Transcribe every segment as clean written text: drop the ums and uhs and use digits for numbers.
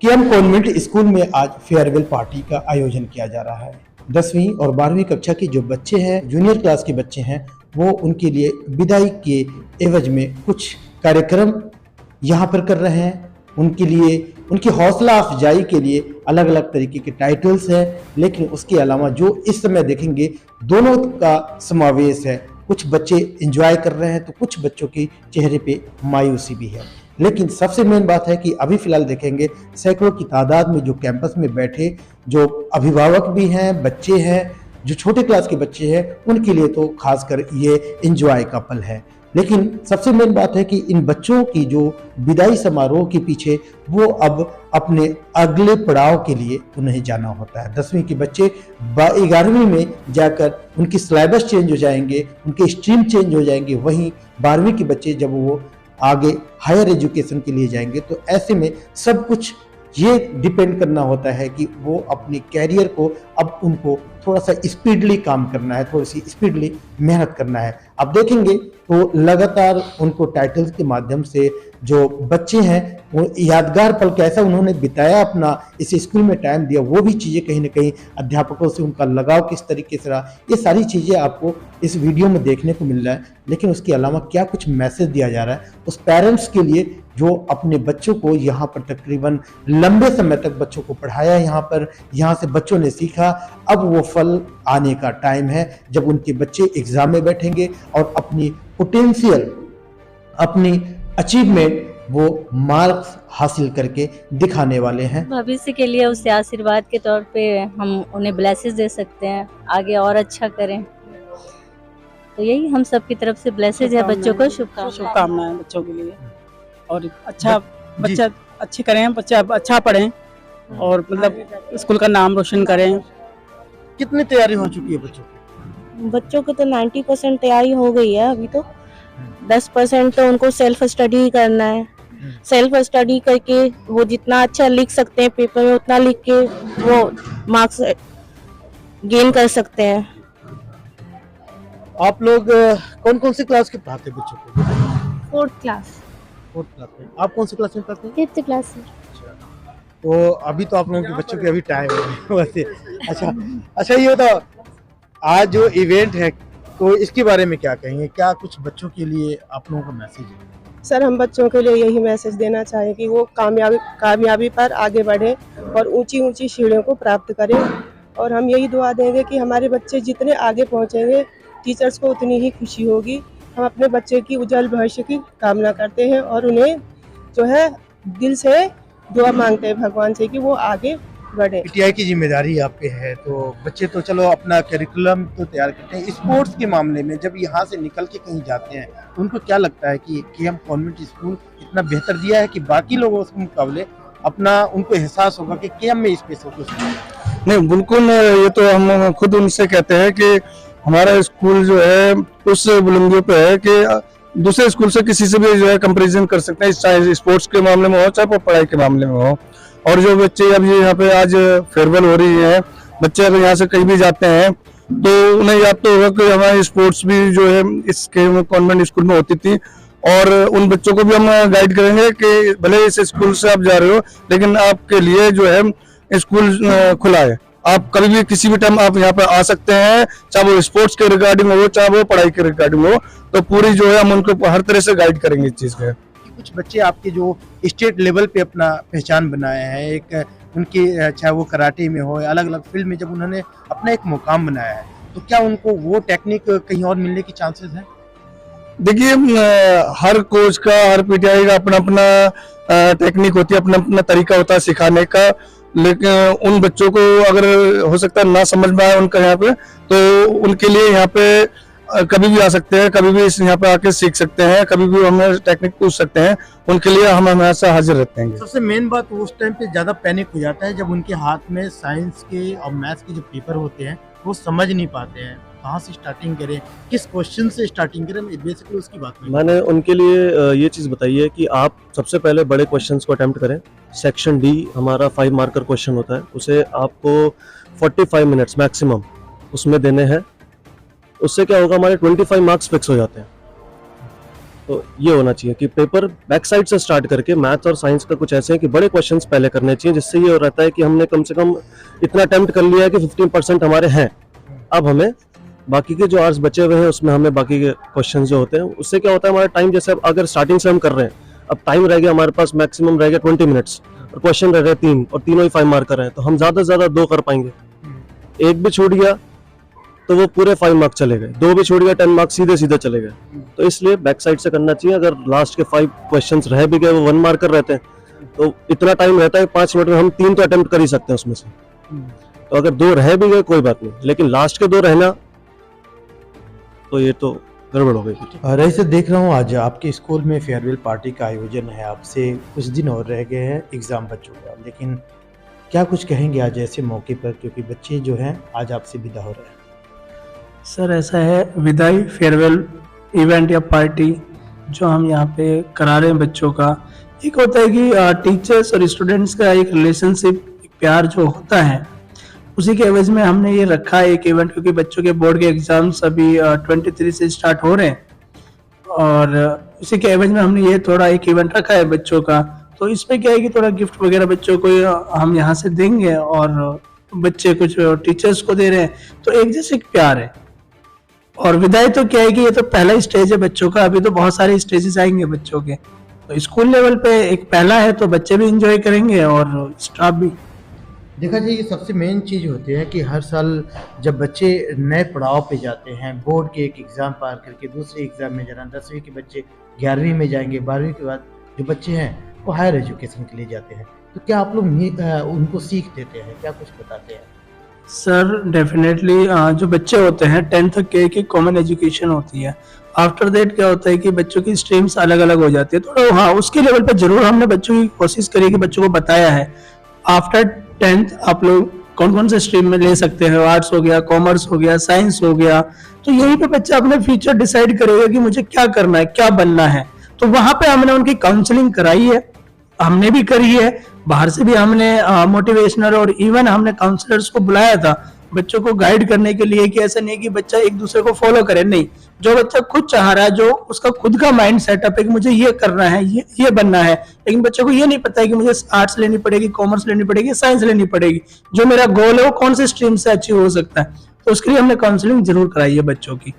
KM convent school में आज farewell party का आयोजन किया जा रहा है। 10वीं और 12वीं कक्षा के जो बच्चे हैं, जूनियर क्लास के बच्चे हैं, वो उनके लिए विदाई के एवज में कुछ कार्यक्रम यहाँ पर कर रहे हैं। उनके लिए उनकी हौसला अफजाई के लिए अलग अलग तरीके के टाइटल्स हैं, लेकिन उसके अलावा जो इस समय देखेंगे दोनों का समावेश है। कुछ बच्चे एंजॉय कर रहे हैं तो कुछ बच्चों के चेहरे पे मायूसी भी है। लेकिन सबसे मेन बात है कि अभी फिलहाल देखेंगे सैकड़ों की तादाद में जो कैंपस में बैठे जो अभिभावक भी हैं, बच्चे हैं, जो छोटे क्लास के बच्चे हैं, उनके लिए तो खासकर ये एंजॉय का पल है। लेकिन सबसे मेन बात है कि इन बच्चों की जो विदाई समारोह के पीछे वो अब अपने अगले पड़ाव के लिए उन्हें जाना होता है। 10वीं के बच्चे 11वीं में जाकर उनकी सिलेबस चेंज हो जाएंगे, उनके स्ट्रीम चेंज हो जाएंगे। वहीं 12वीं के बच्चे जब वो आगे हायर एजुकेशन के लिए जाएंगे तो ऐसे में सब कुछ ये डिपेंड करना होता है कि वो अपने कैरियर को अब उनको थोड़ा सा स्पीडली काम करना है, थोड़ी सी स्पीडली मेहनत करना है। अब देखेंगे तो लगातार उनको टाइटल्स के माध्यम से जो बच्चे हैं वो यादगार पल कैसा उन्होंने बिताया अपना इस स्कूल में टाइम दिया, वो भी चीज़ें कहीं ना कहीं अध्यापकों से उनका लगाव किस तरीके से रहा, ये सारी चीज़ें आपको इस वीडियो में देखने को मिल रहा है। लेकिन उसके अलावा क्या कुछ मैसेज दिया जा रहा है उस पेरेंट्स के लिए जो अपने बच्चों को यहाँ पर तकरीबन लंबे समय तक बच्चों को पढ़ाया, यहाँ से बच्चों ने सीखा। अब वो फल आने का टाइम है जब उनके बच्चे एग्जाम में बैठेंगे और अपनी पोटेंशियल, अपनी अचीवमेंट वो मार्क्स हासिल करके दिखाने वाले हैं। भविष्य के लिए उससे आशीर्वाद के तौर पे हम उन्हें ब्लेसेस दे सकते हैं, आगे और अच्छा करें। तो यही हम सब की तरफ से ब्लेसेस है बच्चों को, शुभकामनाएं बच्चों के लिए। और अच्छा बच्चा अच्छे करें, बच्चा अच्छा पढ़ें और मतलब स्कूल का नाम रोशन करें। कितनी तैयारी हो चुकी है बच्चों की? बच्चों की तो 90% तैयारी हो गई है। अभी तो 10% तो उनको सेल्फ स्टडी करना है। सेल्फ स्टडी करके वो जितना अच्छा लिख सकते हैं पेपर में उतना लिख के वो मार्क्स गेन कर सकते हैं। आप लोग कौन कौन सी क्लास के पढ़ाते हैं बच्चों को? 4th class. 4th क्लास में। आप कौन सी क्लास में पढ़ते हैं? 5th क्लास में। तो अभी तो आप लोगों के बच्चों के अभी टाइम है वैसे। अच्छा ये बताओ, आज जो इवेंट है तो इसके बारे में क्या कहेंगे? क्या कुछ बच्चों के लिए आप लोगों का मैसेज है? सर, हम बच्चों के लिए यही मैसेज देना चाहें कि वो कामयाबी पर आगे बढ़े और ऊंची ऊंची सीढ़ियों को प्राप्त करें। और हम यही दुआ देंगे कि हमारे बच्चे जितने आगे पहुंचेंगे टीचर्स को उतनी ही खुशी होगी। हम अपने बच्चे की उज्जवल भविष्य की कामना करते हैं और उन्हें जो है दिल से दुआ मांगते हैं भगवान से कि वो आगे बढ़े। पीटीआई की जिम्मेदारी आप पे है, तो बच्चे तो चलो अपना करिकुलम तो तैयार करते हैं। स्पोर्ट्स के मामले में जब यहाँ से निकल के कहीं जाते हैं तो उनको क्या लगता है कि केएम कॉन्वेंट स्कूल इतना बेहतर दिया है कि बाकी लोगों के मुकाबले अपना उनको एहसास होगा कि केएम में इस पे फोकस नहीं? बिल्कुल, ये तो हम खुद उनसे कहते हैं कि हमारा स्कूल जो है उस बुलंदियों पे है कि दूसरे स्कूल से किसी से भी जो है कंपैरिजन कर सकते हैं, चाहे स्पोर्ट्स के मामले में हो चाहे पढ़ाई के मामले में हो। और जो बच्चे अब ये यहाँ पे आज फेयरवेल हो रही है, बच्चे अगर यहाँ से कहीं भी जाते हैं तो उन्हें याद तो होगा कि हमारे स्पोर्ट्स भी जो है इस कॉन्वेंट स्कूल में होती थी। और उन बच्चों को भी हम गाइड करेंगे कि भले इस स्कूल से आप जा रहे हो लेकिन आपके लिए जो है स्कूल खुला है, आप कभी भी किसी भी टाइम आप यहाँ पर आ सकते हैं, चाहे वो स्पोर्ट्स के रिगार्डिंग हो चाहे वो पढ़ाई के रिगार्डिंग हो। तो पूरी जो है हम उनको हर तरह से गाइड करेंगे इस चीज पे। कुछ बच्चे आपके जो स्टेट लेवल पे अपना पहचान बनाए हैं, एक उनकी चाहे वो कराटे में हो या अलग अलग फील्ड में जब उन्होंने अपना एक मुकाम बनाया है, तो क्या उनको वो टेक्निक कहीं और मिलने की चांसेस हैं? देखिए, हर कोच का, हर पीटीआई का अपना अपना टेक्निक होती है, अपना अपना तरीका होता है सिखाने का। लेकिन उन बच्चों को अगर हो सकता है ना समझ में आए उनका यहाँ पे, तो उनके लिए यहाँ पे कभी भी आ सकते हैं, कभी भी यहाँ पे आके सीख सकते हैं, कभी भी हमें टेक्निक पूछ सकते हैं, उनके लिए हम हमेशा हाजिर रहते हैं। सबसे मेन बात उस टाइम पे ज्यादा पैनिक हो जाता है जब उनके हाथ में साइंस के और मैथ्स के जो पेपर होते हैं वो समझ नहीं पाते हैं, कहाँ से स्टार्टिंग करें, किस क्वेश्चन से स्टार्टिंग करें, बेसिकली उसकी बात मैंने उनके लिए ये चीज़ बताई है कि आप सबसे पहले बड़े क्वेश्चंस को अटेम्प्ट करें। सेक्शन डी हमारा 5 मार्कर क्वेश्चन होता है, उसे आपको 45 मिनट्स मैक्सिमम उसमें देने हैं। उससे क्या होगा, हमारे 25 मार्क्स फिक्स हो जाते हैं। तो ये होना चाहिए कि पेपर बैक साइड से स्टार्ट करके मैथ्स और साइंस का कुछ ऐसे है कि बड़े क्वेश्चंस पहले करने चाहिए, जिससे ये रहता है कि हमने कम से कम इतना अटेम्प्ट कर लिया है कि 15% हमारे हैं। अब हमें बाकी के जो आवर्स बचे हुए हैं उसमें हमें बाकी के क्वेश्चन जो होते हैं उससे क्या होता है, हमारा टाइम जैसे अब अगर स्टार्टिंग से हम कर रहे हैं, अब टाइम रह गया हमारे पास मैक्सिमम रह गया 20 मिनट्स और क्वेश्चन रह गए 3 और तीनों ही 5 मार्कर हैं, तो हम ज़्यादा से ज़्यादा 2 कर पाएंगे। एक भी छूट गया तो वो पूरे 5 मार्क्स चले गए, 2 भी छूट गया 10 मार्क्स सीधे सीधे चले गए। तो इसलिए बैक साइड से करना चाहिए। अगर लास्ट के 5 क्वेश्चंस रह भी गए, वो 1 मार्कर रहते हैं, तो इतना टाइम रहता है 5 मिनट में हम 3 तो अटेम्प्ट कर ही सकते हैं उसमें से। तो अगर 2 रह भी गए कोई बात नहीं, लेकिन लास्ट के 2 रहना तो ये तो गड़बड़ हो गई। रही से देख रहा हूँ आज आपके स्कूल में फेयरवेल पार्टी का आयोजन है, आपसे कुछ दिन और रह गए हैं एग्ज़ाम बच्चों का, लेकिन क्या कुछ कहेंगे आज ऐसे मौके पर, क्योंकि बच्चे जो हैं आज आपसे विदा हो रहे हैं? सर ऐसा है, विदाई फेयरवेल इवेंट या पार्टी जो हम यहाँ पे करा रहे हैं बच्चों का, एक होता है कि टीचर्स और स्टूडेंट्स का एक रिलेशनशिप, प्यार जो होता है, उसी के एवज में हमने ये रखा है एक इवेंट, क्योंकि बच्चों के बोर्ड के एग्जाम्स अभी 23 से स्टार्ट हो रहे हैं और उसी के एवज में हमने ये थोड़ा एक इवेंट रखा है बच्चों का। तो इसमें क्या है कि थोड़ा गिफ्ट वगैरह बच्चों को हम यहाँ से देंगे और बच्चे कुछ टीचर्स को दे रहे हैं, तो एक जैसे प्यार है। और विदाई तो क्या है कि ये तो पहला स्टेज है बच्चों का, अभी तो बहुत सारे स्टेजेस आएंगे बच्चों के, तो स्कूल लेवल पे एक पहला है, तो बच्चे भी इंजॉय करेंगे और स्टाफ भी। देखा जाए ये सबसे मेन चीज़ होती है कि हर साल जब बच्चे नए पड़ाव पे जाते हैं, बोर्ड के एक एग्ज़ाम पार करके दूसरे एग्ज़ाम में जाना, 10वीं के बच्चे 11वीं में जाएंगे, 12वीं के बाद जो बच्चे हैं वो हायर एजुकेशन के लिए जाते हैं, तो क्या आप लोग उनको सीख देते हैं, क्या कुछ बताते हैं? सर डेफिनेटली जो बच्चे होते हैं 10th तक के की कॉमन एजुकेशन होती है, आफ्टर दैट क्या होता है कि बच्चों की स्ट्रीम्स अलग अलग हो जाती है, तो हाँ उसके लेवल पर जरूर हमने बच्चों की कोशिश करी कि बच्चों को बताया है आफ्टर 10th आप लोग कौन कौन से स्ट्रीम में ले सकते हैं, आर्ट्स हो गया, कॉमर्स हो गया, साइंस हो गया, तो यहीं पे बच्चा अपने फ्यूचर डिसाइड करेगा कि मुझे क्या करना है, क्या बनना है। तो वहां पे हमने उनकी काउंसलिंग कराई है, हमने भी करी है, बाहर से भी हमने मोटिवेशनल और इवन हमने काउंसलर्स को बुलाया था बच्चों को गाइड करने के लिए, कि ऐसा नहीं कि बच्चा एक दूसरे को फॉलो करे, नहीं, जो बच्चा खुद चाह रहा है, जो उसका खुद का माइंड सेटअप है कि मुझे ये करना है, ये बनना है, लेकिन बच्चों को ये नहीं पता है कि मुझे आर्ट्स लेनी पड़ेगी, कॉमर्स लेनी पड़ेगी, साइंस लेनी पड़ेगी, जो मेरा गोल है वो कौन से स्ट्रीम से अचीव हो सकता है, तो उसके लिए हमने काउंसलिंग जरूर कराई है बच्चों की।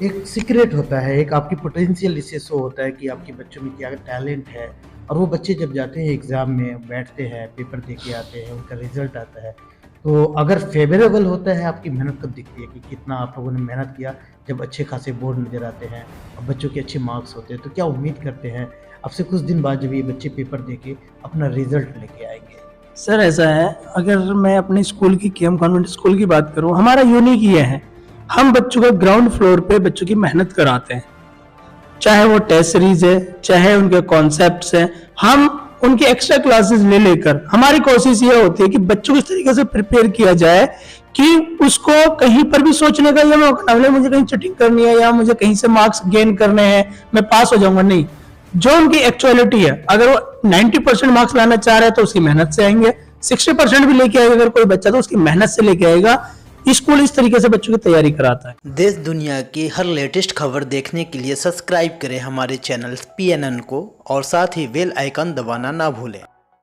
एक सीक्रेट होता है, एक आपकी पोटेंशियल इससे शो होता है कि आपके बच्चों में क्या टैलेंट है, और वो बच्चे जब जाते हैं एग्ज़ाम में, बैठते हैं, पेपर दे के आते हैं, उनका रिजल्ट आता है, तो अगर फेवरेबल होता है, आपकी मेहनत कब दिखती है कि कितना आप लोगों ने मेहनत किया, जब अच्छे खासे बोर्ड नज़र आते हैं और बच्चों के अच्छे मार्क्स होते हैं, तो क्या उम्मीद करते हैं आपसे कुछ दिन बाद जब ये बच्चे पेपर दे के अपना रिजल्ट लेके आएंगे? सर ऐसा है, अगर मैं अपने स्कूल की केएम कॉन्वेंट स्कूल की बात करूं, हमारा यूनिक ये है, हम बच्चों को ग्राउंड फ्लोर पे बच्चों की मेहनत कराते हैं, चाहे वो टेस्ट सीरीज है, चाहे उनके कॉन्सेप्ट्स हैं, हम उनकी एक्स्ट्रा क्लासेस ले लेकर, हमारी कोशिश ये होती है कि बच्चों को इस तरीके से प्रिपेयर किया जाए कि उसको कहीं पर भी सोचने का ये मौका ना मिले मुझे कहीं चीटिंग करनी है या मुझे कहीं से मार्क्स गेन करने हैं, मैं पास हो जाऊंगा, नहीं, जो उनकी एक्चुअलिटी है, अगर वो 90% मार्क्स लाना चाह रहे हैं तो उसकी मेहनत से आएंगे, 60% भी लेके आएगा अगर कोई बच्चा तो उसकी मेहनत से लेके आएगा। स्कूल इस तरीके से बच्चों की तैयारी कराता है। देश दुनिया की हर लेटेस्ट खबर देखने के लिए सब्सक्राइब करें हमारे चैनल PNN को और साथ ही बेल आइकन दबाना ना भूलें।